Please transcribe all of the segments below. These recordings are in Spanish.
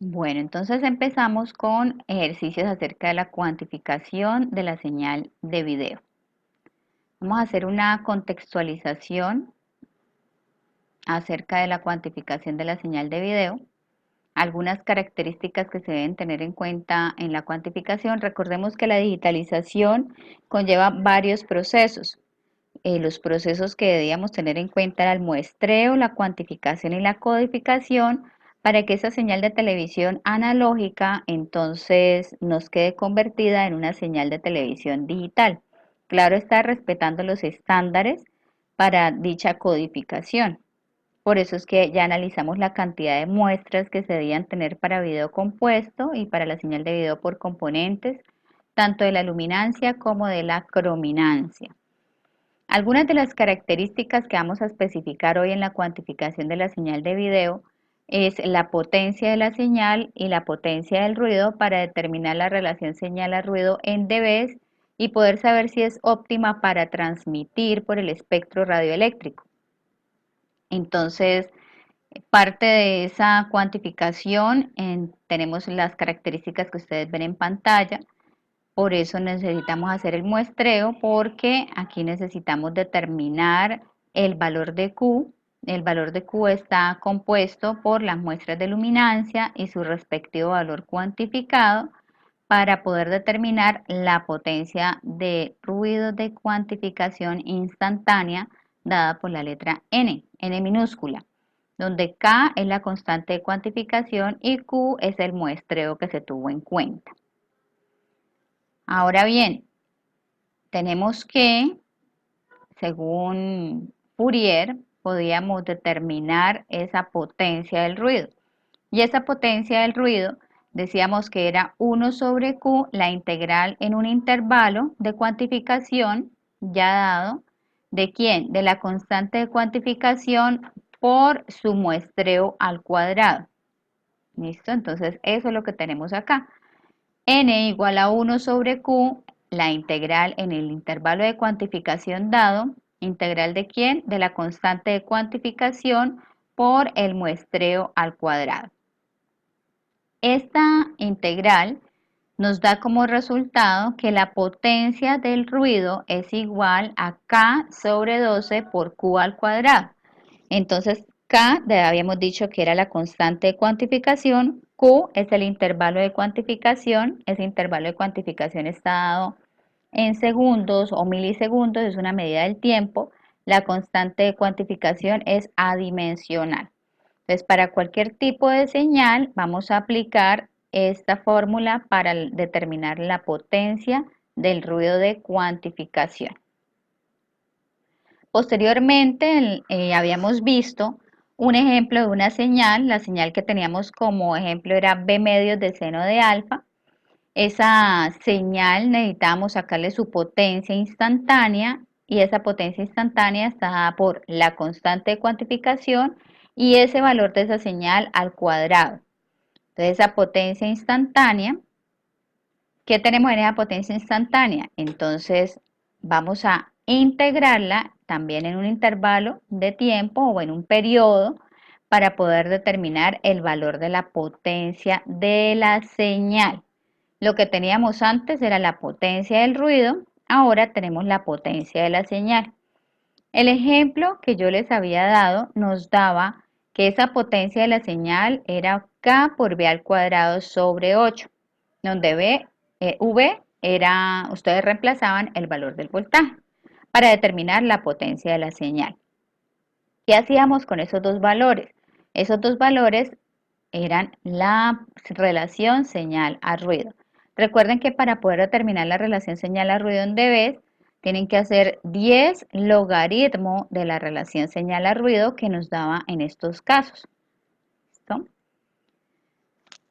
Bueno, entonces empezamos con ejercicios acerca de la cuantificación de la señal de video. Vamos a hacer una contextualización acerca de la cuantificación de la señal de video. Algunas características que se deben tener en cuenta en la cuantificación. Recordemos que la digitalización conlleva varios procesos. Los procesos que debíamos tener en cuenta eran el muestreo, la cuantificación y la codificación para que esa señal de televisión analógica entonces nos quede convertida en una señal de televisión digital. Claro está, respetando los estándares para dicha codificación. Por eso es que ya analizamos la cantidad de muestras que se debían tener para video compuesto y para la señal de video por componentes, tanto de la luminancia como de la crominancia. Algunas de las características que vamos a especificar hoy en la cuantificación de la señal de video es la potencia de la señal y la potencia del ruido para determinar la relación señal a ruido en dBs y poder saber si es óptima para transmitir por el espectro radioeléctrico. Entonces, parte de esa cuantificación tenemos las características que ustedes ven en pantalla. Por eso necesitamos hacer el muestreo porque aquí necesitamos determinar el valor de Q. El valor de Q está compuesto por las muestras de luminancia y su respectivo valor cuantificado para poder determinar la potencia de ruido de cuantificación instantánea dada por la letra N, N minúscula, donde K es la constante de cuantificación y Q es el muestreo que se tuvo en cuenta. Ahora bien, tenemos que, según Fourier, podíamos determinar esa potencia del ruido. Y esa potencia del ruido, decíamos que era 1 sobre Q, la integral en un intervalo de cuantificación ya dado. ¿De quién? De la constante de cuantificación por su muestreo al cuadrado. ¿Listo? Entonces, eso es lo que tenemos acá. N igual a 1 sobre Q, la integral en el intervalo de cuantificación dado, ¿integral de quién? De la constante de cuantificación por el muestreo al cuadrado. Esta integral nos da como resultado que la potencia del ruido es igual a K sobre 12 por Q al cuadrado. Entonces, K, habíamos dicho que era la constante de cuantificación, Q es el intervalo de cuantificación, ese intervalo de cuantificación está dado en segundos o milisegundos, es una medida del tiempo, la constante de cuantificación es adimensional. Entonces, para cualquier tipo de señal vamos a aplicar esta fórmula para determinar la potencia del ruido de cuantificación. Posteriormente, habíamos visto un ejemplo de una señal, la señal que teníamos como ejemplo era B medios de seno de alfa. Esa señal necesitábamos sacarle su potencia instantánea y esa potencia instantánea está dada por la constante de cuantificación y ese valor de esa señal al cuadrado. Entonces, esa potencia instantánea, ¿qué tenemos en esa potencia instantánea? Entonces, vamos a integrarla también en un intervalo de tiempo o en un periodo para poder determinar el valor de la potencia de la señal. Lo que teníamos antes era la potencia del ruido, ahora tenemos la potencia de la señal. El ejemplo que yo les había dado nos daba que esa potencia de la señal era K por B al cuadrado sobre 8, donde V era, ustedes reemplazaban el valor del voltaje para determinar la potencia de la señal. ¿Qué hacíamos con esos dos valores? Esos dos valores eran la relación señal a ruido. Recuerden que para poder determinar la relación señal a ruido en dBs, tienen que hacer 10 logaritmo de la relación señal a ruido que nos daba en estos casos. ¿Listo?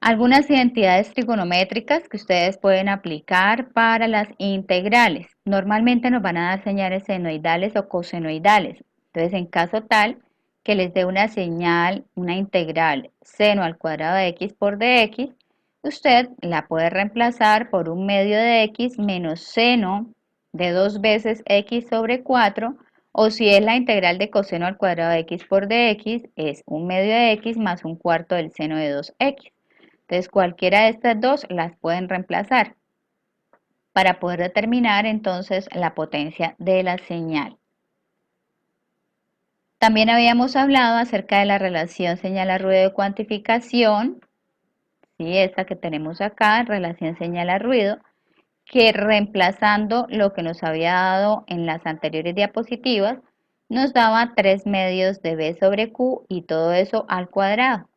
Algunas identidades trigonométricas que ustedes pueden aplicar para las integrales. Normalmente nos van a dar señales senoidales o cosenoidales. Entonces, en caso tal que les dé una señal, una integral seno al cuadrado de x por dx, usted la puede reemplazar por un medio de x menos seno de 2 veces x sobre 4, o si es la integral de coseno al cuadrado de x por dx, es un medio de x más un cuarto del seno de 2x. Entonces cualquiera de estas dos las pueden reemplazar para poder determinar entonces la potencia de la señal. También habíamos hablado acerca de la relación señal a ruido de cuantificación, ¿sí? Esta que tenemos acá, relación señal a ruido, que reemplazando lo que nos había dado en las anteriores diapositivas, nos daba 3 medios de B sobre Q y todo eso al cuadrado.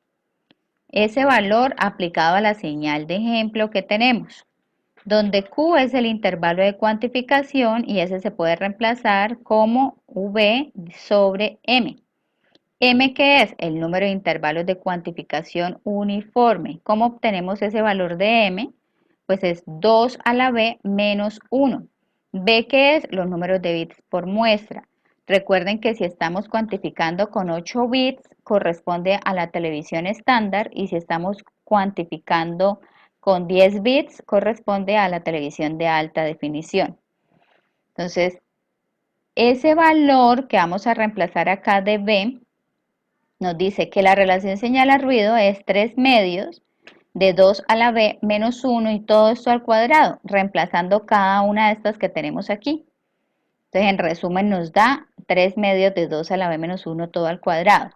Ese valor aplicado a la señal de ejemplo que tenemos, donde Q es el intervalo de cuantificación y ese se puede reemplazar como V sobre M. M, ¿qué es? El número de intervalos de cuantificación uniforme. ¿Cómo obtenemos ese valor de M? Pues es 2 a la B menos 1. B, ¿qué es? Los números de bits por muestra. Recuerden que si estamos cuantificando con 8 bits, corresponde a la televisión estándar, y si estamos cuantificando con 10 bits, corresponde a la televisión de alta definición. Entonces, ese valor que vamos a reemplazar acá de B, nos dice que la relación señal a ruido es 3 medios de 2 a la B menos 1 y todo esto al cuadrado, reemplazando cada una de estas que tenemos aquí. Entonces, en resumen, nos da 3 medios de 2 a la B menos 1 todo al cuadrado.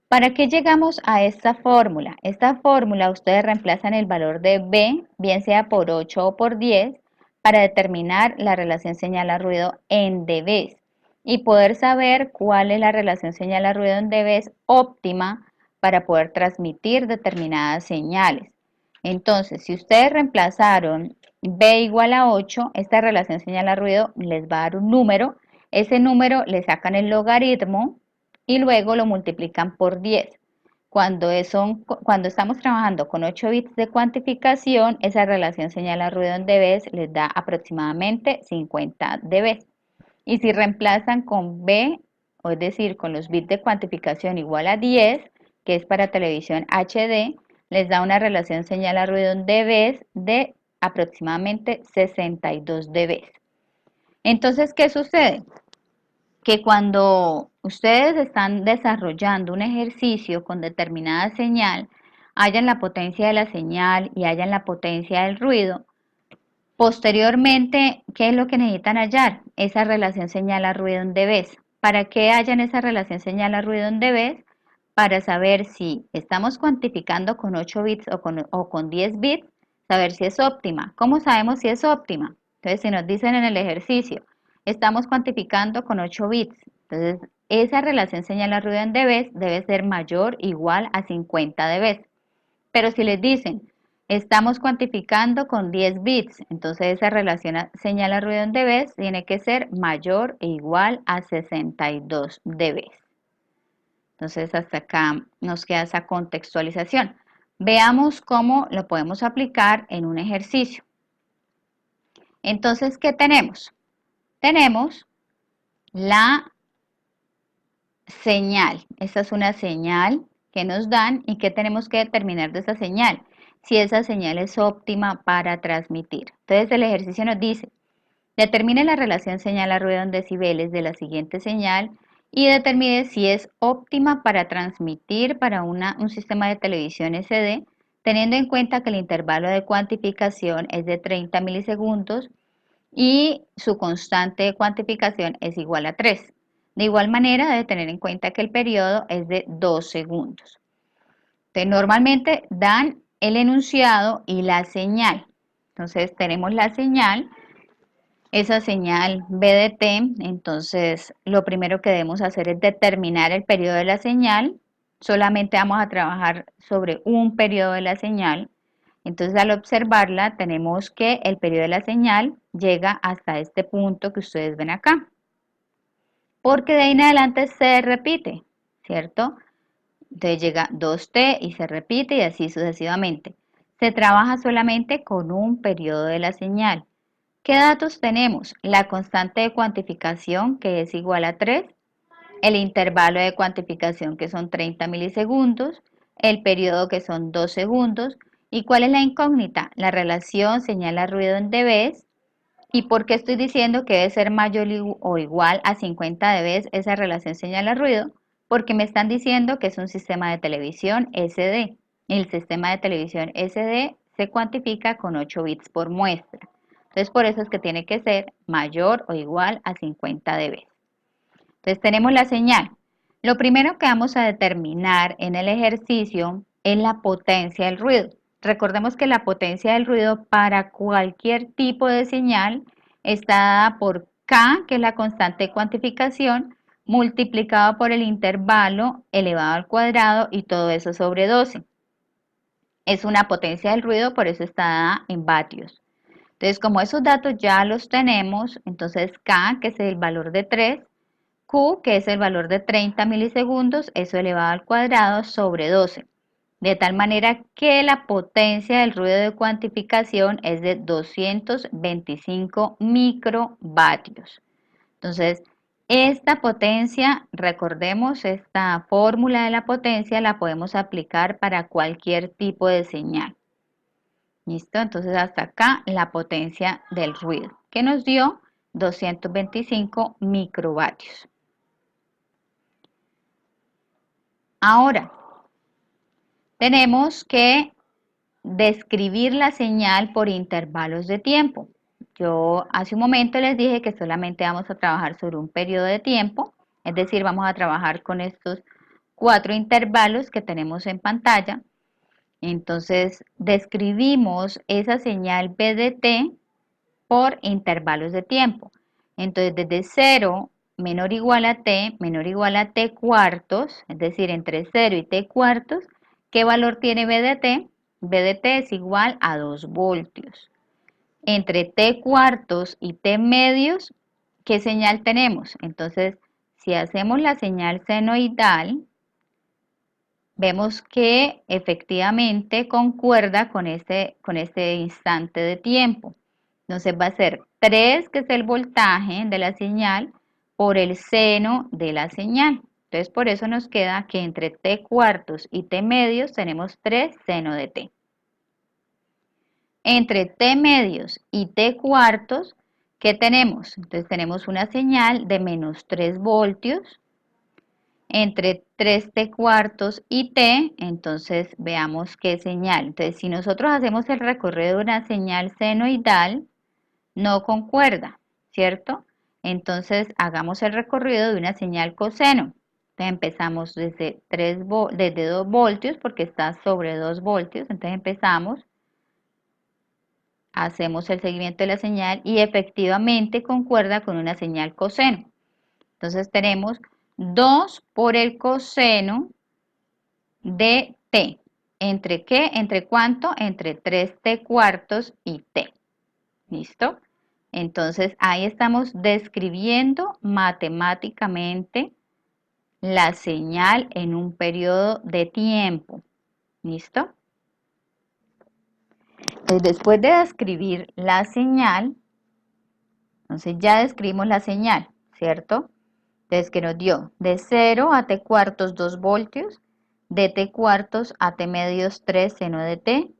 ¿Para qué llegamos a esta fórmula? Esta fórmula ustedes reemplazan el valor de B, bien sea por 8 o por 10, para determinar la relación señal a ruido en dBs y poder saber cuál es la relación señal a ruido en dBs óptima para poder transmitir determinadas señales. Entonces, si ustedes reemplazaron B igual a 8, esta relación señal a ruido les va a dar un número, ese número le sacan el logaritmo y luego lo multiplican por 10. Cuando estamos trabajando con 8 bits de cuantificación, esa relación señal a ruido en dBs les da aproximadamente 50 dBs. Y si reemplazan con B, o es decir, con los bits de cuantificación igual a 10, que es para televisión HD, les da una relación señal a ruido en dBs de aproximadamente 62 dBs. Entonces, ¿qué sucede? Que cuando ustedes están desarrollando un ejercicio con determinada señal, hayan la potencia de la señal y hayan la potencia del ruido, posteriormente, ¿qué es lo que necesitan hallar? Esa relación señal a ruido en dBs. ¿Para qué hayan esa relación señal a ruido en dBs? Para saber si estamos cuantificando con 8 bits o con 10 bits, saber si es óptima. ¿Cómo sabemos si es óptima? Entonces, si nos dicen en el ejercicio, estamos cuantificando con 8 bits, entonces esa relación señal a ruido en dBs debe ser mayor o igual a 50 dBs. Pero si les dicen, estamos cuantificando con 10 bits, entonces esa relación señal a ruido en dBs tiene que ser mayor e igual a 62 dBs. Entonces hasta acá nos queda esa contextualización. Veamos cómo lo podemos aplicar en un ejercicio. Entonces, ¿qué tenemos? Tenemos la señal. Esta es una señal que nos dan y que tenemos que determinar de esa señal, si esa señal es óptima para transmitir. Entonces el ejercicio nos dice, determine la relación señal a ruido en decibeles de la siguiente señal y determine si es óptima para transmitir para un sistema de televisión SD, teniendo en cuenta que el intervalo de cuantificación es de 30 milisegundos y su constante de cuantificación es igual a 3. De igual manera, debe tener en cuenta que el periodo es de 2 segundos. Entonces, normalmente dan el enunciado y la señal. Entonces, tenemos la señal, esa señal B de T. Entonces, lo primero que debemos hacer es determinar el periodo de la señal. Solamente vamos a trabajar sobre un periodo de la señal. Entonces, al observarla, tenemos que el periodo de la señal llega hasta este punto que ustedes ven acá. Porque de ahí en adelante se repite, ¿cierto? Entonces llega 2T y se repite y así sucesivamente. Se trabaja solamente con un periodo de la señal. ¿Qué datos tenemos? La constante de cuantificación, que es igual a 3, el intervalo de cuantificación, que son 30 milisegundos, el periodo, que son 2 segundos, ¿y cuál es la incógnita? La relación señal a ruido en dBs. ¿Y por qué estoy diciendo que debe ser mayor o igual a 50 dBs esa relación señal a ruido? Porque me están diciendo que es un sistema de televisión SD. El sistema de televisión SD se cuantifica con 8 bits por muestra. Entonces, por eso es que tiene que ser mayor o igual a 50 dB. Entonces, tenemos la señal. Lo primero que vamos a determinar en el ejercicio es la potencia del ruido. Recordemos que la potencia del ruido para cualquier tipo de señal está dada por K, que es la constante de cuantificación, multiplicado por el intervalo elevado al cuadrado y todo eso sobre 12. Es una potencia del ruido, por eso está dada en vatios. Entonces, como esos datos ya los tenemos, entonces K, que es el valor de 3, Q, que es el valor de 30 milisegundos, eso elevado al cuadrado sobre 12. De tal manera que la potencia del ruido de cuantificación es de 225 microvatios. Entonces, esta potencia, recordemos, esta fórmula de la potencia la podemos aplicar para cualquier tipo de señal. ¿Listo? Entonces, hasta acá la potencia del ruido, que nos dio 225 microvatios. Ahora, tenemos que describir la señal por intervalos de tiempo. Yo hace un momento les dije que solamente vamos a trabajar sobre un periodo de tiempo, es decir, vamos a trabajar con estos 4 intervalos que tenemos en pantalla. Entonces, describimos esa señal B de t por intervalos de tiempo. Entonces, desde 0 menor o igual a t, menor o igual a t cuartos, es decir, entre 0 y t cuartos, ¿qué valor tiene B de t? B de t es igual a 2 voltios. Entre t cuartos y t medios, ¿qué señal tenemos? Entonces, si hacemos la señal senoidal, vemos que efectivamente concuerda con este instante de tiempo. Entonces va a ser 3, que es el voltaje de la señal, por el seno de la señal. Entonces por eso nos queda que entre t cuartos y t medios tenemos 3 seno de t. Entre t medios y t cuartos, ¿qué tenemos? Entonces tenemos una señal de menos 3 voltios. Entre 3t cuartos y t, entonces veamos qué señal. Entonces, si nosotros hacemos el recorrido de una señal senoidal, no concuerda, ¿cierto? Entonces, hagamos el recorrido de una señal coseno. Entonces, empezamos desde 2 voltios, porque está sobre 2 voltios. Entonces, empezamos, hacemos el seguimiento de la señal y efectivamente concuerda con una señal coseno. Entonces, tenemos 2 por el coseno de t. ¿Entre qué? ¿Entre cuánto? Entre 3t cuartos y t. ¿Listo? Entonces ahí estamos describiendo matemáticamente la señal en un periodo de tiempo. ¿Listo? Entonces, después de describir la señal, entonces ya describimos la señal, ¿cierto? Entonces que nos dio de 0 a t cuartos 2 voltios, de t cuartos a t medios 3 seno de t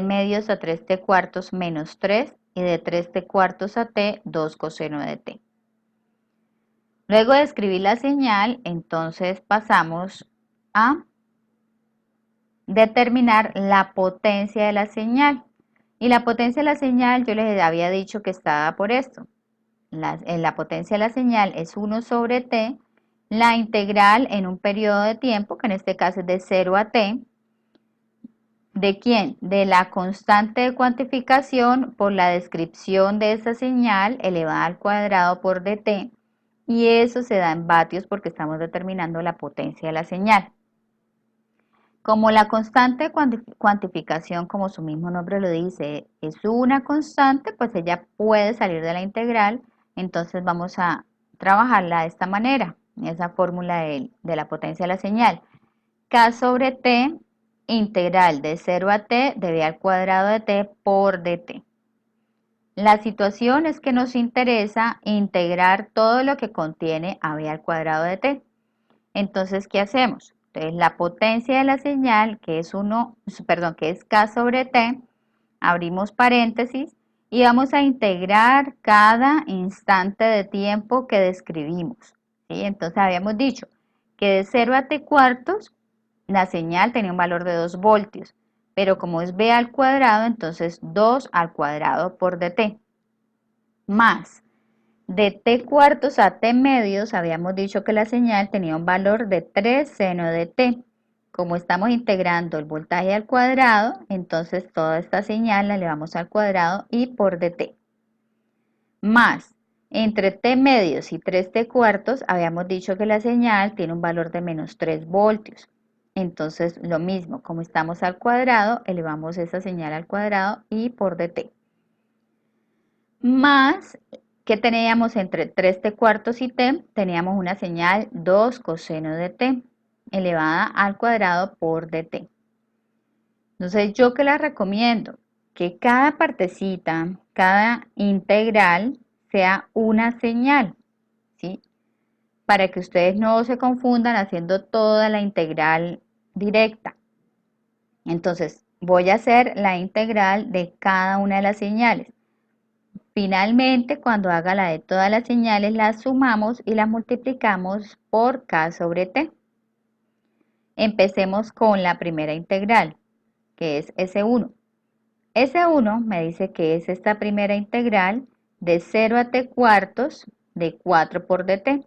medios a 3t cuartos menos 3 y de 3t cuartos a t 2 coseno de t. Luego de escribir la señal, entonces pasamos a determinar la potencia de la señal. Y la potencia de la señal yo les había dicho que estaba por esto. La potencia de la señal es 1 sobre t, la integral en un periodo de tiempo, que en este caso es de 0 a t, ¿de quién? De la constante de cuantificación por la descripción de esa señal elevada al cuadrado por dt, y eso se da en vatios porque estamos determinando la potencia de la señal. Como la constante de cuantificación, como su mismo nombre lo dice, es una constante, pues ella puede salir de la integral, entonces vamos a trabajarla de esta manera, en esa fórmula de la potencia de la señal. K sobre T, integral de 0 a T de B al cuadrado de T por dt. La situación es que nos interesa integrar todo lo que contiene a B al cuadrado de T. Entonces, ¿qué hacemos? Entonces, la potencia de la señal, que es que es K sobre T, abrimos paréntesis y vamos a integrar cada instante de tiempo que describimos. ¿Sí? Entonces, habíamos dicho que de 0 a t cuartos la señal tenía un valor de 2 voltios, pero como es b al cuadrado, entonces 2 al cuadrado por dt, más de t cuartos a t medios, habíamos dicho que la señal tenía un valor de 3 seno de t. Como estamos integrando el voltaje al cuadrado, entonces toda esta señal la elevamos al cuadrado y por dt. Más, entre t medios y 3t cuartos, habíamos dicho que la señal tiene un valor de menos 3 voltios. Entonces, lo mismo, como estamos al cuadrado, elevamos esa señal al cuadrado y por dt. Más, ¿qué teníamos entre 3t cuartos y t? Teníamos una señal 2 coseno de t, elevada al cuadrado por dt. Entonces, ¿yo qué les recomiendo? Que cada partecita, cada integral, sea una señal, ¿sí? Para que ustedes no se confundan haciendo toda la integral directa. Entonces, voy a hacer la integral de cada una de las señales. Finalmente, cuando haga la de todas las señales, las sumamos y las multiplicamos por k sobre t. Empecemos con la primera integral, que es S1. S1 me dice que es esta primera integral de 0 a t cuartos de 4 por dt.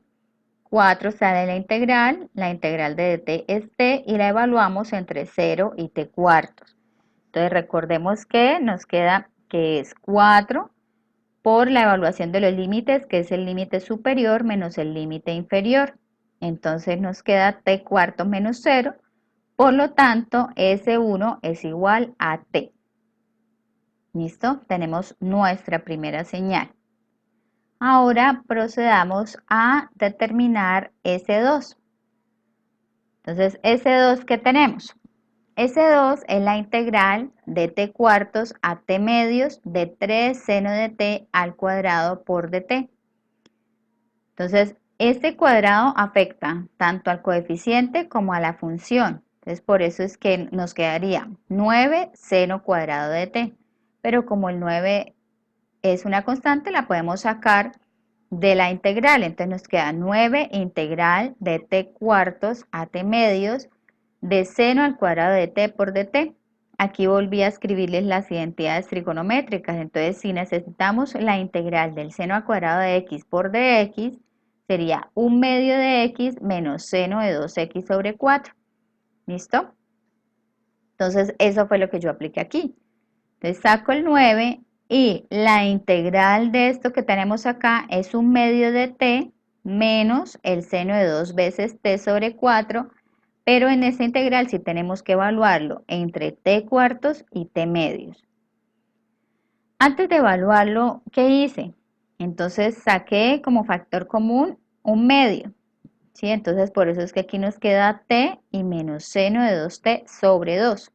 4 sale la integral de dt es t y la evaluamos entre 0 y t cuartos. Entonces recordemos que nos queda que es 4 por la evaluación de los límites, que es el límite superior menos el límite inferior. Entonces nos queda t cuartos menos 0, por lo tanto S1 es igual a t. ¿Listo? Tenemos nuestra primera señal. Ahora procedamos a determinar S2. Entonces, S2, ¿qué tenemos? S2 es la integral de t cuartos a t medios de 3 seno de t al cuadrado por dt. Entonces, este cuadrado afecta tanto al coeficiente como a la función. Entonces, por eso es que nos quedaría 9 seno cuadrado de t. Pero como el 9 es una constante, la podemos sacar de la integral. Entonces nos queda 9 integral de t cuartos a t medios de seno al cuadrado de t por dt. Aquí volví a escribirles las identidades trigonométricas. Entonces, si necesitamos la integral del seno al cuadrado de x por dx, sería 1 medio de x menos seno de 2x sobre 4. ¿Listo? Entonces, eso fue lo que yo apliqué aquí. Entonces, saco el 9 y la integral de esto que tenemos acá es 1 medio de t menos el seno de 2 veces t sobre 4, pero en esta integral sí tenemos que evaluarlo entre t cuartos y t medios. Antes de evaluarlo, ¿qué hice? Entonces saqué como factor común 1 medio, ¿sí? Entonces por eso es que aquí nos queda t y menos seno de 2t sobre 2.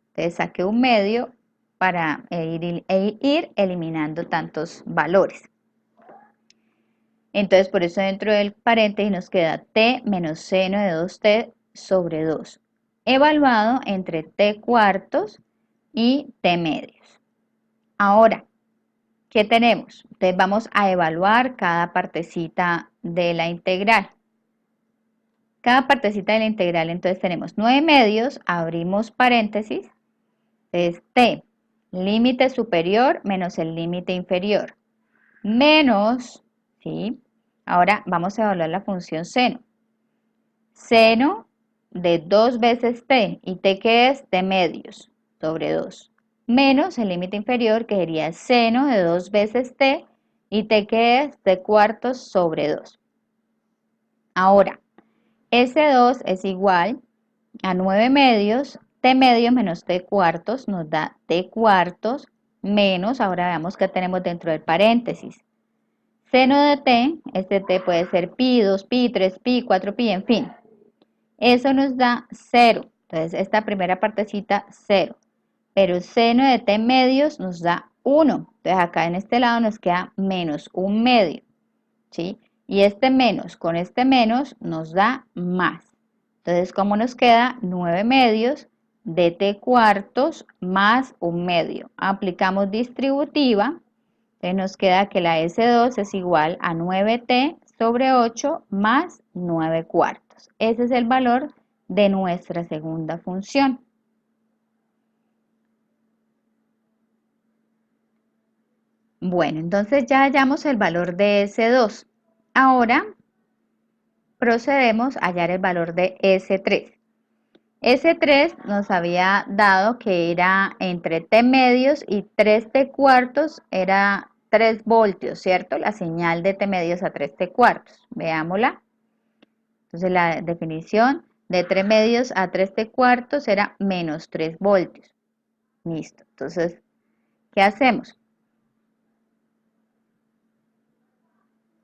Entonces saqué 1 medio para ir eliminando tantos valores. Entonces, por eso dentro del paréntesis nos queda t menos seno de 2t sobre 2, evaluado entre t cuartos y t medios. Ahora, ¿qué tenemos? Entonces vamos a evaluar cada partecita de la integral. Cada partecita de la integral, entonces tenemos 9 medios, abrimos paréntesis, es t, límite superior menos el límite inferior, menos, ¿sí? Ahora vamos a evaluar la función seno. Seno de 2 veces t, y t que es t medios sobre 2, menos el límite inferior que sería seno de 2 veces t, y t que es t cuartos sobre 2. Ahora, S2 es igual a 9 medios, t medios menos t cuartos nos da t cuartos menos, ahora veamos qué tenemos dentro del paréntesis. Seno de t, este t puede ser pi, 2pi, 3pi, 4pi, en fin. Eso nos da 0. Entonces, esta primera partecita, 0. Pero seno de t medios nos da 1. Entonces, acá en este lado nos queda menos 1 medio, ¿sí? Y este menos con este menos nos da más. Entonces, ¿cómo nos queda? 9 medios de t cuartos más 1 medio. Aplicamos distributiva. Entonces nos queda que la S2 es igual a 9t sobre 8 más 9 cuartos. Ese es el valor de nuestra segunda función. Bueno, entonces ya hallamos el valor de S2. Ahora procedemos a hallar el valor de S3. S3 nos había dado que era entre T medios y 3T cuartos, era 3 voltios, ¿cierto? La señal de T medios a 3T cuartos. Veámosla. Entonces la definición de 3 medios a 3T cuartos era menos 3 voltios. Listo. Entonces, ¿qué hacemos?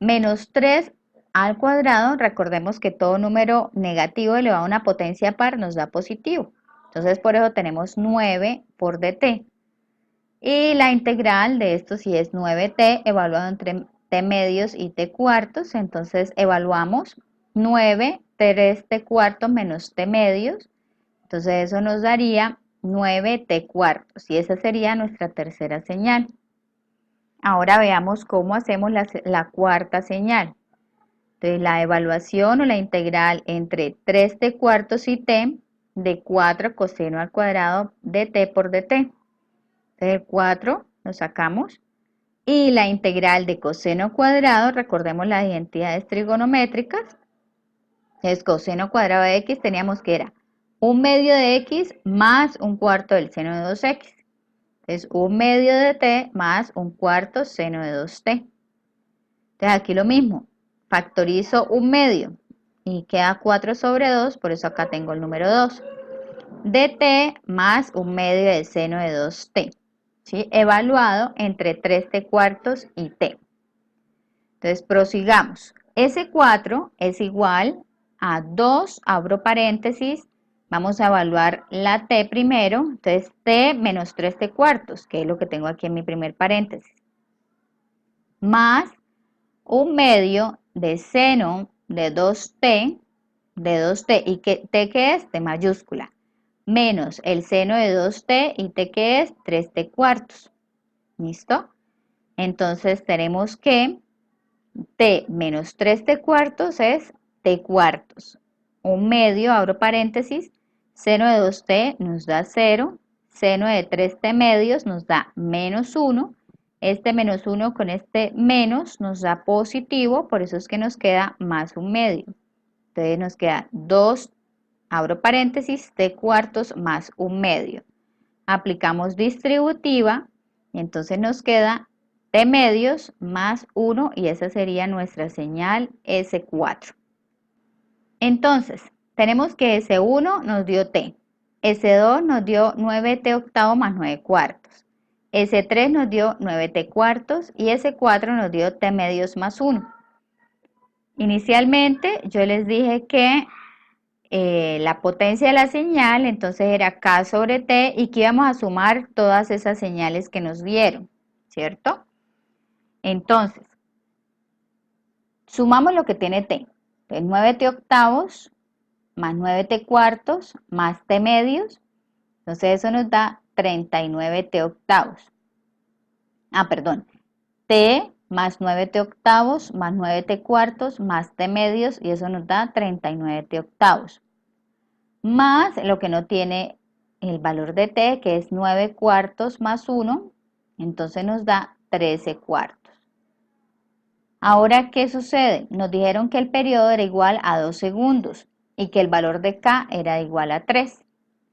Menos 3 al cuadrado, recordemos que todo número negativo elevado a una potencia par nos da positivo. Entonces, por eso tenemos 9 por dt. Y la integral de esto si es 9t evaluado entre t medios y t cuartos. Entonces, evaluamos 9, 3t cuartos menos t medios. Entonces, eso nos daría 9t cuartos. Y esa sería nuestra tercera señal. Ahora veamos cómo hacemos la cuarta señal. Entonces, la evaluación o la integral entre 3t cuartos y t de 4 coseno al cuadrado de t por dt. Entonces, el 4 lo sacamos. Y la integral de coseno cuadrado, recordemos las identidades trigonométricas. Entonces, coseno cuadrado de x teníamos que era 1 medio de x más 1/4 del seno de 2x. Es 1 medio de t más 1/4 seno de 2t. Entonces aquí lo mismo, factorizo 1 medio y queda 4 sobre 2, por eso acá tengo el número 2. dt más 1 medio del seno de 2t, ¿sí? Evaluado entre 3t cuartos y t. Entonces prosigamos. S4 es igual a 2, abro paréntesis, vamos a evaluar la t primero, entonces t menos 3t cuartos, que es lo que tengo aquí en mi primer paréntesis, más 1 medio de seno de 2t, ¿y t qué es? T mayúscula, menos el seno de 2t y t que es 3t cuartos. ¿Listo? Entonces tenemos que t menos 3t cuartos es t cuartos. 1 medio, abro paréntesis, seno de 2t nos da 0, seno de 3t medios nos da menos 1, este menos 1 con este menos nos da positivo, por eso es que nos queda más 1 medio. Entonces nos queda 2, abro paréntesis, t cuartos más 1 medio. Aplicamos distributiva y entonces nos queda t medios más 1 y esa sería nuestra señal S4. Entonces, tenemos que S1 nos dio t, S2 nos dio 9t octavo más 9 cuartos, S3 nos dio 9t cuartos y S4 nos dio t medios más 1. Inicialmente yo les dije que la potencia de la señal entonces era k sobre t y que íbamos a sumar todas esas señales que nos dieron, ¿cierto? Entonces, sumamos lo que tiene t. Entonces, 9t octavos más 9t cuartos más t medios. Entonces, eso nos da 39t octavos. Perdón. T más 9t octavos más 9t cuartos más t medios y eso nos da 39t octavos. Más lo que no tiene el valor de t, que es 9 cuartos más 1, entonces nos da 13 cuartos. Ahora, ¿qué sucede? Nos dijeron que el periodo era igual a 2 segundos y que el valor de K era igual a 3.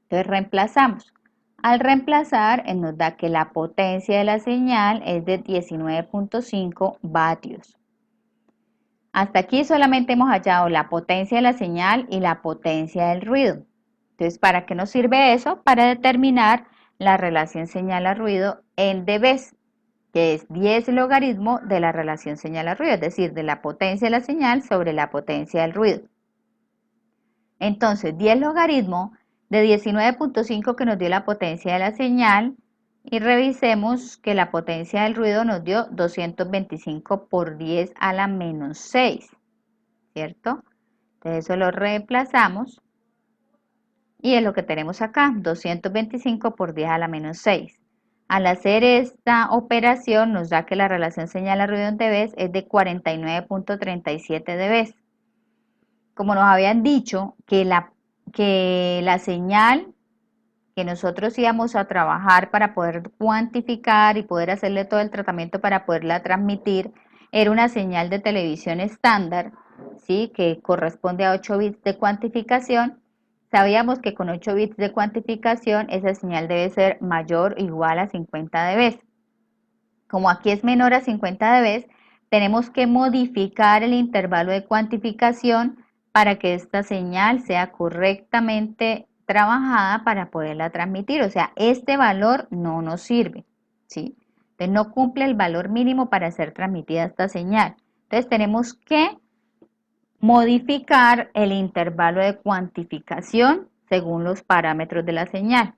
Entonces reemplazamos. Al reemplazar, nos da que la potencia de la señal es de 19.5 vatios. Hasta aquí solamente hemos hallado la potencia de la señal y la potencia del ruido. Entonces, ¿para qué nos sirve eso? Para determinar la relación señal a ruido en dB, que es 10 logaritmo de la relación señal a ruido, es decir, de la potencia de la señal sobre la potencia del ruido. Entonces, 10 logaritmo de 19.5 que nos dio la potencia de la señal, y revisemos que la potencia del ruido nos dio 225 por 10 a la menos 6, ¿cierto? Entonces eso lo reemplazamos y es lo que tenemos acá, 225 por 10 a la menos 6. Al hacer esta operación nos da que la relación señal a ruido en dB es de 49.37 dB. Como nos habían dicho que que la señal que nosotros íbamos a trabajar para poder cuantificar y poder hacerle todo el tratamiento para poderla transmitir era una señal de televisión estándar, ¿sí? Que corresponde a 8 bits de cuantificación. Sabíamos que con 8 bits de cuantificación esa señal debe ser mayor o igual a 50 dB. Como aquí es menor a 50 dB, tenemos que modificar el intervalo de cuantificación para que esta señal sea correctamente trabajada para poderla transmitir. O sea, este valor no nos sirve, ¿sí? Entonces no cumple el valor mínimo para ser transmitida esta señal. Entonces tenemos que modificar el intervalo de cuantificación según los parámetros de la señal.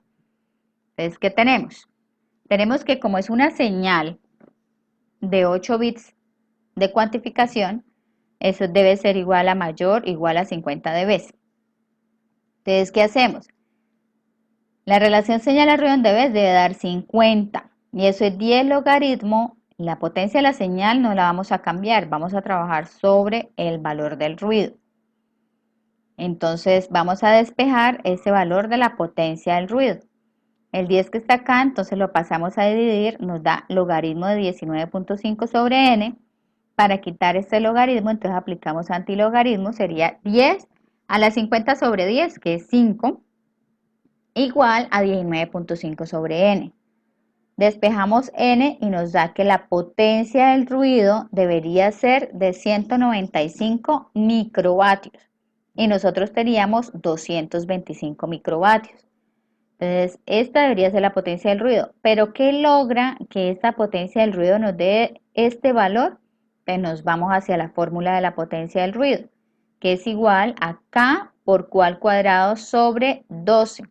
Entonces, ¿qué tenemos? Tenemos que como es una señal de 8 bits de cuantificación, eso debe ser igual a mayor o igual a 50 dB. Entonces, ¿qué hacemos? La relación señal a ruido en dB debe dar 50 y eso es 10 logaritmo. La potencia de la señal no la vamos a cambiar, vamos a trabajar sobre el valor del ruido. Entonces vamos a despejar ese valor de la potencia del ruido. El 10 que está acá, entonces lo pasamos a dividir, nos da logaritmo de 19.5 sobre n. Para quitar este logaritmo, entonces aplicamos antilogaritmo, sería 10 a la 50 sobre 10, que es 5, igual a 19.5 sobre n. Despejamos n y nos da que la potencia del ruido debería ser de 195 microvatios y nosotros teníamos 225 microvatios. Entonces, esta debería ser la potencia del ruido. Pero ¿qué logra que esta potencia del ruido nos dé este valor? Pues nos vamos hacia la fórmula de la potencia del ruido, que es igual a K por Q al cuadrado sobre 12.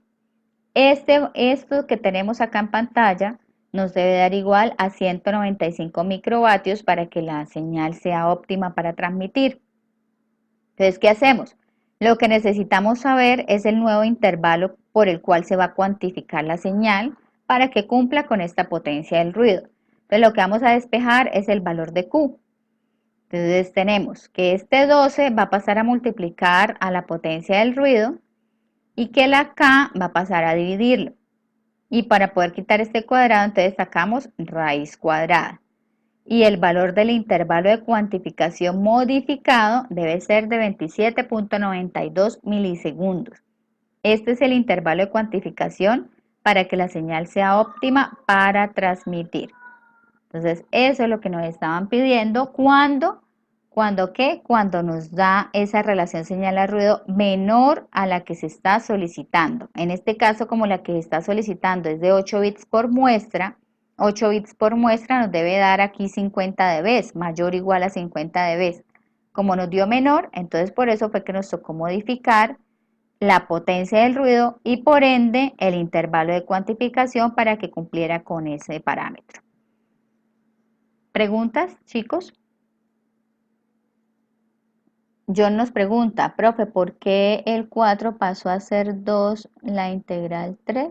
Esto que tenemos acá en pantalla nos debe dar igual a 195 microvatios para que la señal sea óptima para transmitir. Entonces, ¿qué hacemos? Lo que necesitamos saber es el nuevo intervalo por el cual se va a cuantificar la señal para que cumpla con esta potencia del ruido. Entonces, lo que vamos a despejar es el valor de Q. Entonces, tenemos que este 12 va a pasar a multiplicar a la potencia del ruido y que la K va a pasar a dividirlo. Y para poder quitar este cuadrado, entonces sacamos raíz cuadrada. Y el valor del intervalo de cuantificación modificado debe ser de 27.92 milisegundos. Este es el intervalo de cuantificación para que la señal sea óptima para transmitir. Entonces, eso es lo que nos estaban pidiendo cuando nos da esa relación señal a ruido menor a la que se está solicitando. En este caso, como la que se está solicitando es de 8 bits por muestra, 8 bits por muestra nos debe dar aquí 50 dB, mayor o igual a 50 dB. Como nos dio menor, entonces por eso fue que nos tocó modificar la potencia del ruido y por ende el intervalo de cuantificación para que cumpliera con ese parámetro. ¿Preguntas, chicos? John nos pregunta, profe, ¿por qué el 4 pasó a ser 2 la integral 3?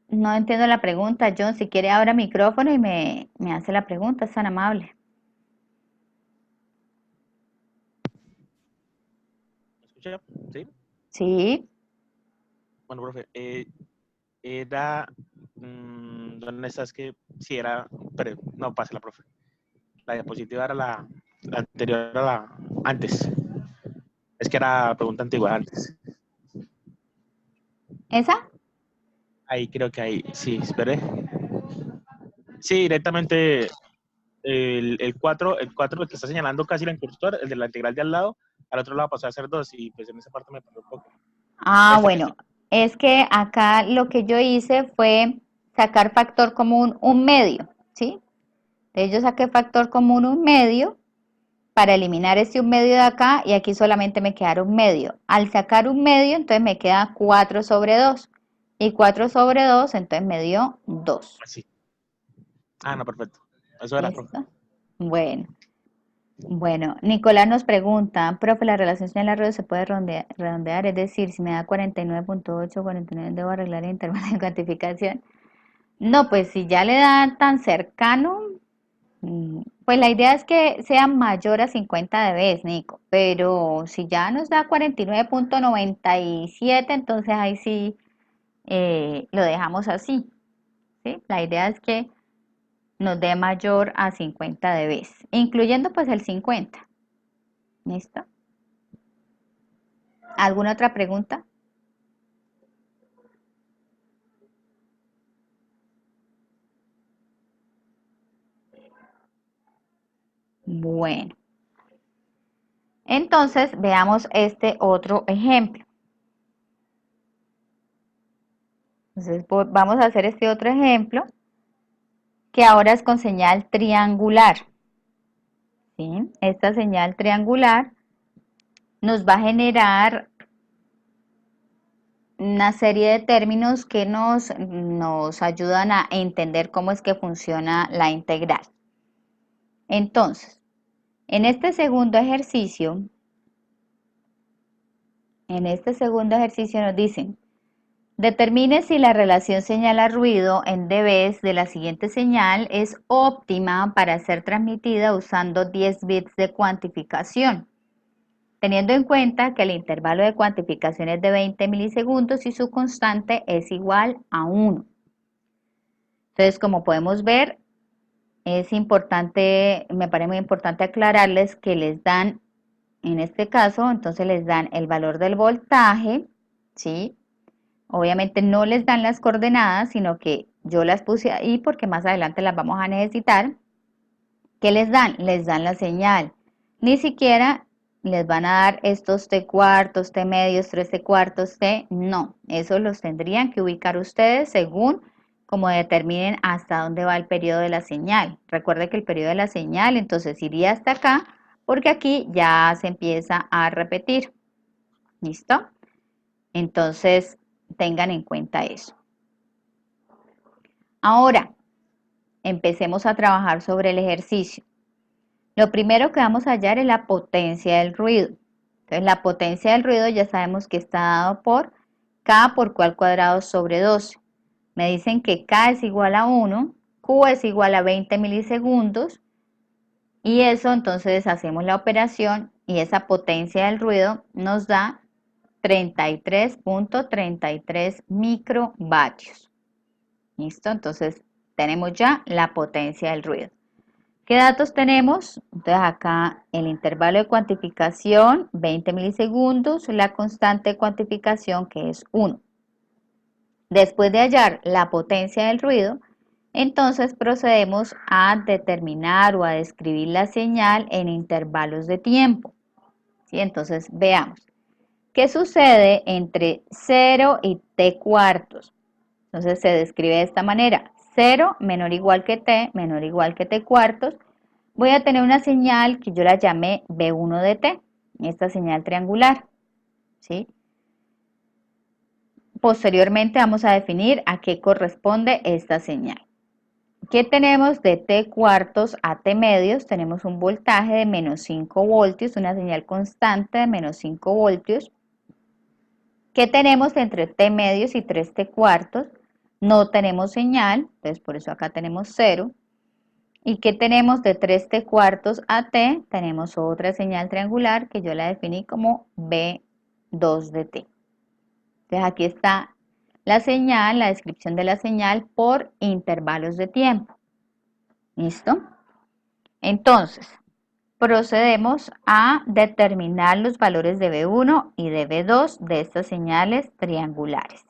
No entiendo la pregunta, John. Si quiere, abra micrófono y me hace la pregunta, es tan amable. ¿Me escucha? ¿Sí? Sí. Bueno, profe, era, ¿dónde estás? Que si era, pero no, pasa la profe. La diapositiva era la anterior a la, antes. Es que era pregunta antigua antes. ¿Esa? Ahí creo que ahí, sí, esperé. Sí, directamente el 4, el que está señalando casi la incursor, el de la integral de al lado, al otro lado pasó a ser 2 y pues en esa parte me perdió un poco. Bueno, es que acá lo que yo hice fue sacar factor común un medio, ¿sí? Entonces yo saqué factor común un medio para eliminar este un medio de acá y aquí solamente me quedaron un medio. Al sacar un medio, entonces me queda 4 sobre 2. Y 4 sobre 2, entonces me dio 2. Así. Ah, no, perfecto. Eso era, profe. ¿Listo? Bueno, Nicolás nos pregunta, profe, la relación señal ruido se puede redondear, es decir, si me da 49.8, 49, ¿debo arreglar el intervalo de cuantificación? No, pues si ya le da tan cercano, Pues la idea es que sea mayor a 50 dB, Nico, pero si ya nos da 49,97, entonces ahí sí lo dejamos así, ¿sí? La idea es que nos dé mayor a 50 dB, incluyendo pues el 50. ¿Listo? ¿Alguna otra pregunta? Bueno, entonces veamos este otro ejemplo. Entonces vamos a hacer este otro ejemplo que ahora es con señal triangular. ¿Sí? Esta señal triangular nos va a generar una serie de términos que nos ayudan a entender cómo es que funciona la integral. Entonces, en este segundo ejercicio, nos dicen, determine si la relación señal a ruido en dBs de la siguiente señal es óptima para ser transmitida usando 10 bits de cuantificación, teniendo en cuenta que el intervalo de cuantificación es de 20 milisegundos y su constante es igual a 1. Entonces, como podemos ver, es importante, me parece muy importante aclararles que les dan, en este caso, entonces les dan el valor del voltaje, ¿sí? Obviamente no les dan las coordenadas, sino que yo las puse ahí porque más adelante las vamos a necesitar. ¿Qué les dan? Les dan la señal. Ni siquiera les van a dar estos T cuartos, T medios, 3 T cuartos, T. No, eso los tendrían que ubicar ustedes según como determinen hasta dónde va el periodo de la señal. Recuerde que el periodo de la señal entonces iría hasta acá porque aquí ya se empieza a repetir. ¿Listo? Entonces tengan en cuenta eso. Ahora, empecemos a trabajar sobre el ejercicio. Lo primero que vamos a hallar es la potencia del ruido. Entonces, la potencia del ruido ya sabemos que está dado por K por Q al cuadrado sobre 12. Me dicen que K es igual a 1, Q es igual a 20 milisegundos y eso entonces hacemos la operación y esa potencia del ruido nos da 33.33 microvatios. ¿Listo? Entonces tenemos ya la potencia del ruido. ¿Qué datos tenemos? Entonces acá el intervalo de cuantificación 20 milisegundos, la constante de cuantificación que es 1. Después de hallar la potencia del ruido, entonces procedemos a determinar o a describir la señal en intervalos de tiempo. ¿Sí? Entonces veamos. ¿Qué sucede entre 0 y t cuartos? Entonces se describe de esta manera. 0 menor o igual que t, menor o igual que t cuartos. Voy a tener una señal que yo la llamé B1 de t, esta señal triangular. ¿Sí? Posteriormente vamos a definir a qué corresponde esta señal. ¿Qué tenemos de t cuartos a t medios? Tenemos un voltaje de menos 5 voltios, una señal constante de menos 5 voltios. ¿Qué tenemos entre t medios y 3 t cuartos? No tenemos señal, entonces por eso acá tenemos 0. ¿Y qué tenemos de 3 t cuartos a t? Tenemos otra señal triangular que yo la definí como B2 de t. Entonces aquí está la señal, la descripción de la señal por intervalos de tiempo. ¿Listo? Entonces, procedemos a determinar los valores de B1 y de B2 de estas señales triangulares.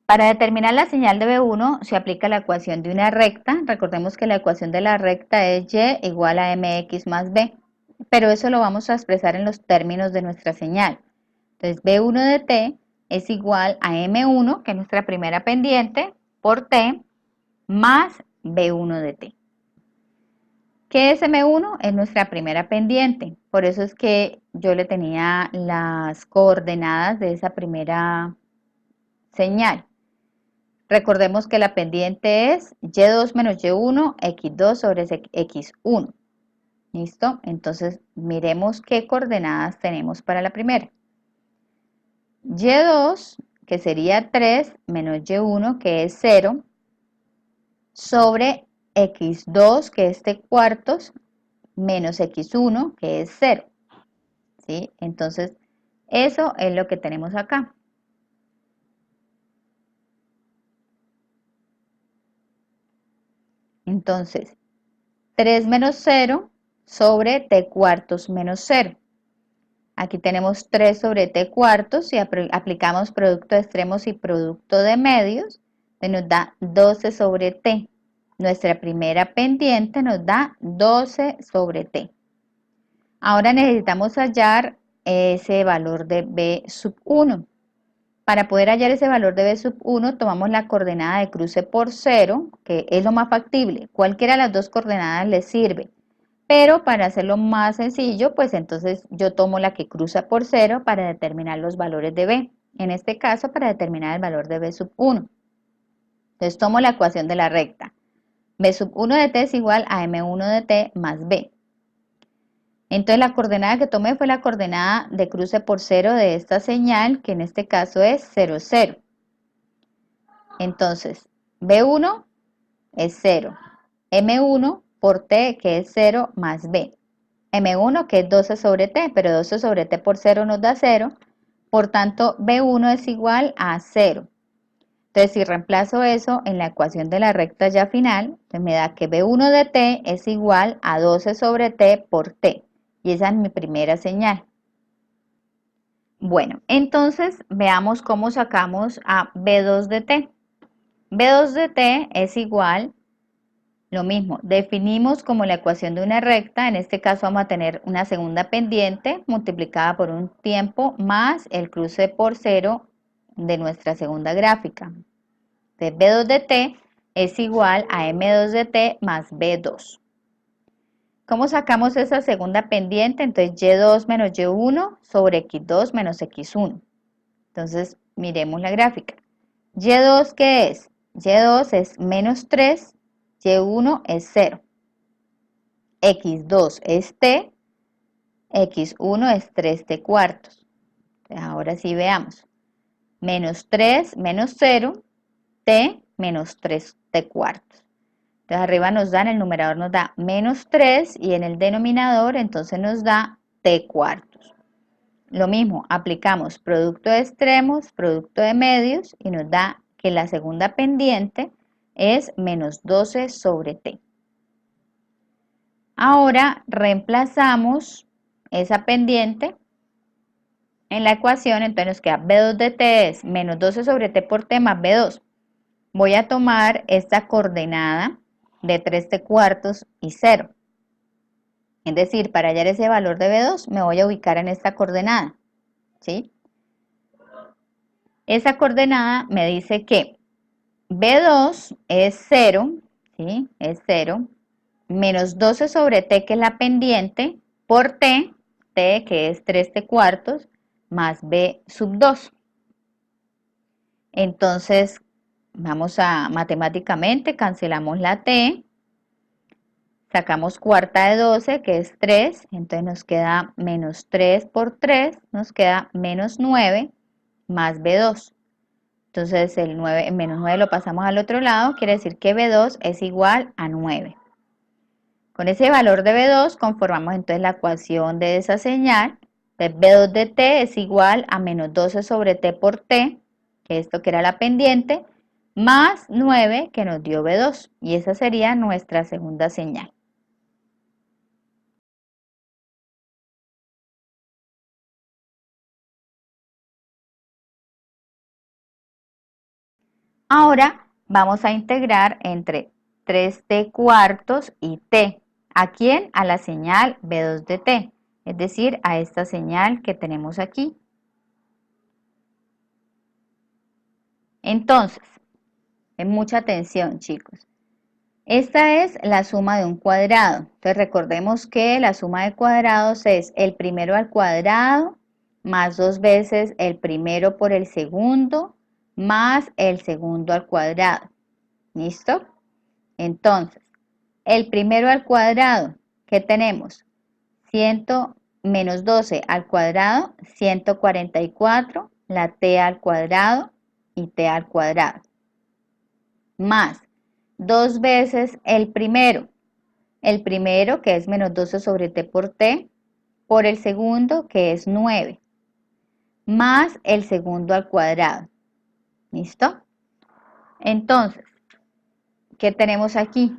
Para determinar la señal de B1 se aplica la ecuación de una recta. Recordemos que la ecuación de la recta es y igual a mx más b, pero eso lo vamos a expresar en los términos de nuestra señal. Entonces B1 de t es igual a M1, que es nuestra primera pendiente, por t, más B1 de t. ¿Qué es M1? Es nuestra primera pendiente. Por eso es que yo le tenía las coordenadas de esa primera señal. Recordemos que la pendiente es y2 menos y1, x2 sobre x1. ¿Listo? Entonces, miremos qué coordenadas tenemos para la primera. Y2, que sería 3, menos Y1, que es 0, sobre x2, que es t cuartos, menos x1, que es 0. ¿Sí? Entonces, eso es lo que tenemos acá. Entonces, 3 menos 0 sobre t cuartos menos 0. Aquí tenemos 3 sobre t cuartos y aplicamos producto de extremos y producto de medios, nos da 12 sobre t. Nuestra primera pendiente nos da 12 sobre t. Ahora necesitamos hallar ese valor de b sub 1. Para poder hallar ese valor de b sub 1, tomamos la coordenada de cruce por 0, que es lo más factible. Cualquiera de las dos coordenadas le sirve. Pero para hacerlo más sencillo, pues entonces yo tomo la que cruza por 0 para determinar los valores de b. En este caso, para determinar el valor de b sub 1. Entonces tomo la ecuación de la recta. B sub 1 de t es igual a m1 de t más b. Entonces la coordenada que tomé fue la coordenada de cruce por 0 de esta señal, que en este caso es 0, 0. Entonces, b1 es 0. m1 por t, que es 0, más b. m1, que es 12 sobre t, pero 12 sobre t por 0 nos da 0. Por tanto, b1 es igual a 0. Entonces, si reemplazo eso en la ecuación de la recta ya final, me da que b1 de t es igual a 12 sobre t por t. Y esa es mi primera señal. Bueno, entonces veamos cómo sacamos a b2 de t. b2 de t es igual, lo mismo, definimos como la ecuación de una recta, en este caso vamos a tener una segunda pendiente multiplicada por un tiempo más el cruce por 0 de nuestra segunda gráfica. Entonces b2 de t es igual a m2 de t más b2. ¿Cómo sacamos esa segunda pendiente? Entonces y2 menos y1 sobre x2 menos x1. Entonces miremos la gráfica. Y2, ¿qué es? Y2 es menos 3, y1 es 0. X2 es t, x1 es 3t cuartos. Ahora sí veamos. Menos 3 menos 0, t menos 3t cuartos. Entonces arriba nos da, en el numerador nos da menos 3 y en el denominador entonces nos da t cuartos. Lo mismo, aplicamos producto de extremos, producto de medios y nos da que la segunda pendiente es menos 12 sobre t. Ahora reemplazamos esa pendiente en la ecuación, entonces nos queda b2 de t es menos 12 sobre t por t más b2. Voy a tomar esta coordenada de 3t cuartos y 0. Es decir, para hallar ese valor de b2 me voy a ubicar en esta coordenada. ¿Sí? Esa coordenada me dice que b2 es 0, ¿sí? Es 0, menos 12 sobre t, que es la pendiente, por t, t que es 3t cuartos, más b sub 2. Entonces, vamos a matemáticamente, cancelamos la t, sacamos cuarta de 12, que es 3, entonces nos queda menos 3 por 3, nos queda menos 9, más b2. Entonces el 9, menos 9 lo pasamos al otro lado, quiere decir que b2 es igual a 9. Con ese valor de b2 conformamos entonces la ecuación de esa señal. Entonces b2 de t es igual a menos 12 sobre t por t, que esto que era la pendiente, más 9 que nos dio b2. Y esa sería nuestra segunda señal. Ahora vamos a integrar entre 3t cuartos y t. ¿A quién? A la señal b2 de t, es decir, a esta señal que tenemos aquí. Entonces, mucha atención, chicos. Esta es la suma de un cuadrado. Entonces recordemos que la suma de cuadrados es el primero al cuadrado más 2 veces el primero por el segundo más el segundo al cuadrado. ¿Listo? Entonces, el primero al cuadrado, ¿qué tenemos? 100 menos 12 al cuadrado, 144, la t al cuadrado y t al cuadrado. Más 2 veces el primero que es menos 12 sobre t por t, por el segundo que es 9, más el segundo al cuadrado. ¿Listo? Entonces, ¿qué tenemos aquí?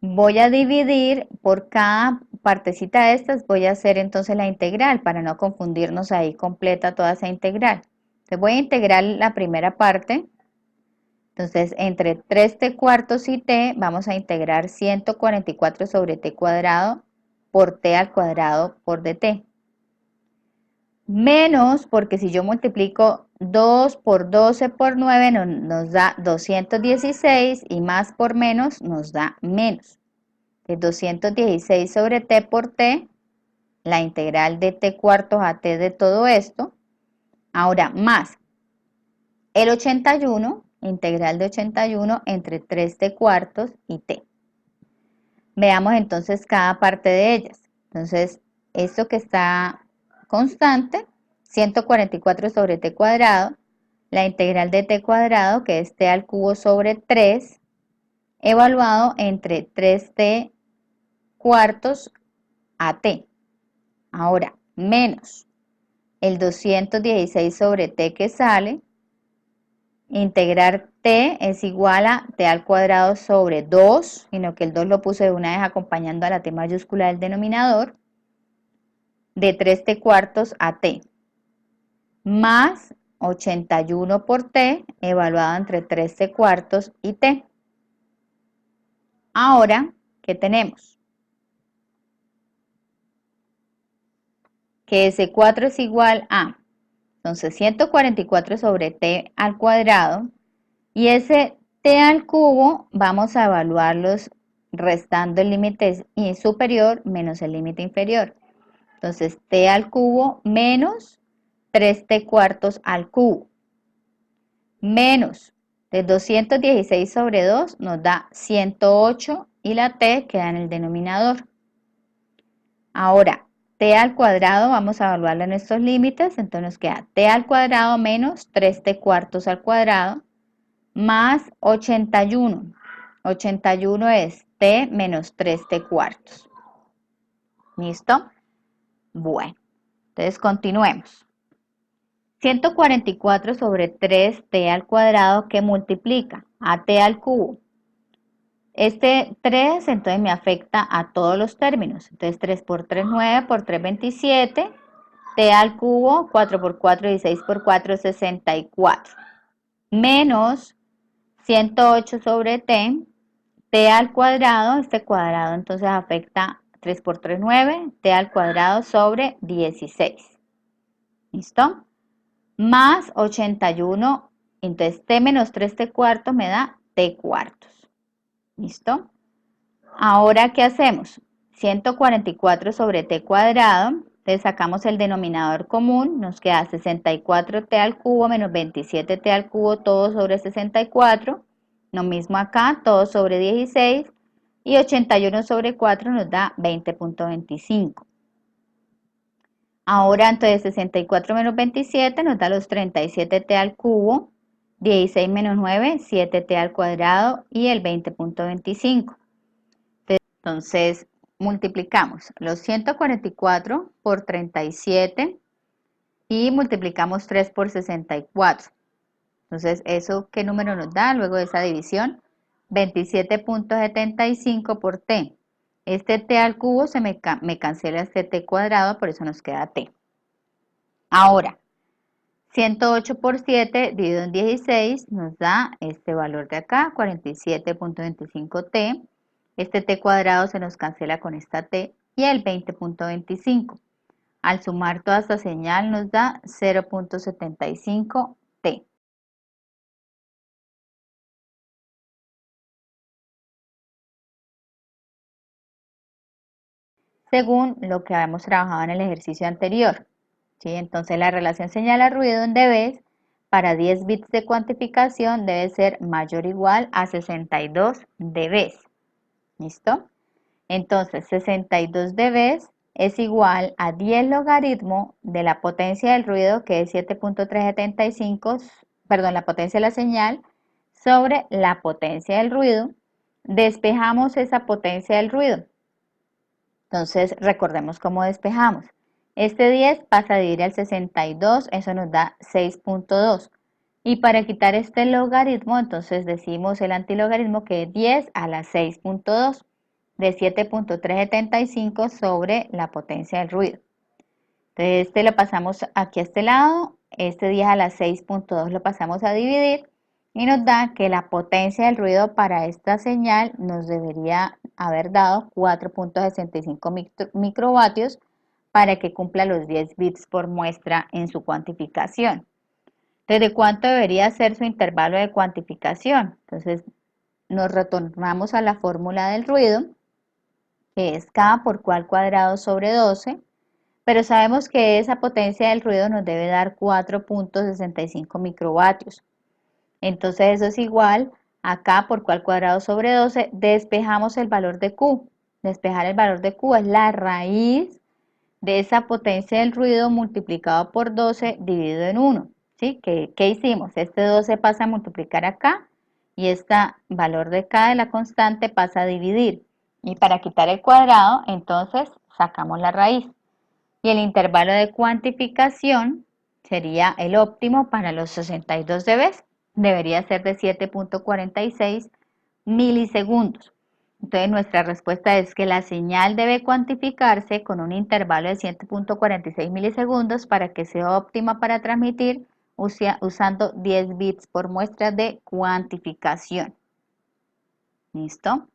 Voy a dividir por cada partecita de estas, voy a hacer entonces la integral para no confundirnos ahí completa toda esa integral. Entonces voy a integrar la primera parte. Entonces entre 3t cuartos y t vamos a integrar 144 sobre t cuadrado por t al cuadrado por dt. Menos, porque si yo multiplico 2 por 12 por 9 nos da 216 y más por menos nos da menos. De 216 sobre t por t, la integral de t cuartos a t de todo esto. Ahora más el 81, integral de 81 entre 3t cuartos y t. Veamos entonces cada parte de ellas. Entonces, esto que está constante, 144 sobre t cuadrado, la integral de t cuadrado, que es t al cubo sobre 3, evaluado entre 3t cuartos a t. Ahora, menos el 216 sobre t que sale, integrar t es igual a t al cuadrado sobre 2, sino que el 2 lo puse de una vez acompañando a la t mayúscula del denominador, de 3t cuartos a t, más 81 por t, evaluado entre 3t cuartos y t. Ahora, ¿qué tenemos? Que ese 4 es igual a, entonces 144 sobre t al cuadrado, y ese t al cubo vamos a evaluarlos restando el límite superior menos el límite inferior. Entonces t al cubo menos 3t cuartos al cubo, menos de 216 sobre 2 nos da 108 y la t queda en el denominador. Ahora, t al cuadrado vamos a evaluarlo en estos límites, entonces nos queda t al cuadrado menos 3t cuartos al cuadrado más 81. 81 es t menos 3t cuartos. ¿Listo? Bueno, entonces continuemos. 144 sobre 3t al cuadrado que multiplica a t al cubo. Este 3 entonces me afecta a todos los términos. Entonces 3 por 3, 9, por 3, 27. T al cubo, 4 por 4, 16 por 4, 64. Menos 108 sobre t. T al cuadrado, este cuadrado entonces afecta 3 por 3, 9. T al cuadrado sobre 16. ¿Listo? Más 81. Entonces t menos 3t cuartos me da t cuartos. ¿Listo? Ahora, ¿qué hacemos? 144 sobre t cuadrado, le sacamos el denominador común, nos queda 64t al cubo menos 27t al cubo, todo sobre 64, lo mismo acá, todo sobre 16, y 81 sobre 4 nos da 20.25. Ahora, entonces, 64 menos 27 nos da los 37t al cubo, 16 menos 9, 7t al cuadrado, y el 20.25. Entonces, multiplicamos los 144 por 37 y multiplicamos 3 por 64. Entonces, ¿eso qué número nos da luego de esa división? 27.75 por t. Este t al cubo me cancela este t cuadrado, por eso nos queda t. Ahora, 108 por 7 dividido en 16 nos da este valor de acá, 47.25t. Este t cuadrado se nos cancela con esta t y el 20.25. Al sumar toda esta señal nos da 0.75t. Según lo que habíamos trabajado en el ejercicio anterior. ¿Sí? Entonces la relación señal-ruido en dBs para 10 bits de cuantificación debe ser mayor o igual a 62 dBs. ¿Listo? Entonces 62 dBs es igual a 10 logaritmo de la potencia del ruido, que es 7.375, perdón, la potencia de la señal, sobre la potencia del ruido, despejamos esa potencia del ruido. Entonces, recordemos cómo despejamos. Este 10 pasa a dividir al 62, eso nos da 6.2. Y para quitar este logaritmo, entonces decimos el antilogaritmo que es 10 a la 6.2 de 7.375 sobre la potencia del ruido. Entonces, este lo pasamos aquí a este lado, este 10 a la 6.2 lo pasamos a dividir y nos da que la potencia del ruido para esta señal nos debería haber dado 4.65 microvatios para que cumpla los 10 bits por muestra en su cuantificación. Entonces, ¿de cuánto debería ser su intervalo de cuantificación? Entonces, nos retornamos a la fórmula del ruido, que es K por Q al cuadrado sobre 12, pero sabemos que esa potencia del ruido nos debe dar 4.65 microvatios. Entonces eso es igual a K por Q al cuadrado sobre 12. Despejamos el valor de Q. Despejar el valor de Q es la raíz de esa potencia del ruido multiplicado por 12 dividido en 1. ¿Sí? ¿Qué hicimos? Este 12 pasa a multiplicar acá y este valor de K de la constante pasa a dividir. Y para quitar el cuadrado, entonces sacamos la raíz. Y el intervalo de cuantificación sería el óptimo para los 62 dB. Debería ser de 7.46 milisegundos. Entonces nuestra respuesta es que la señal debe cuantificarse con un intervalo de 7.46 milisegundos para que sea óptima para transmitir usando 10 bits por muestra de cuantificación. ¿Listo?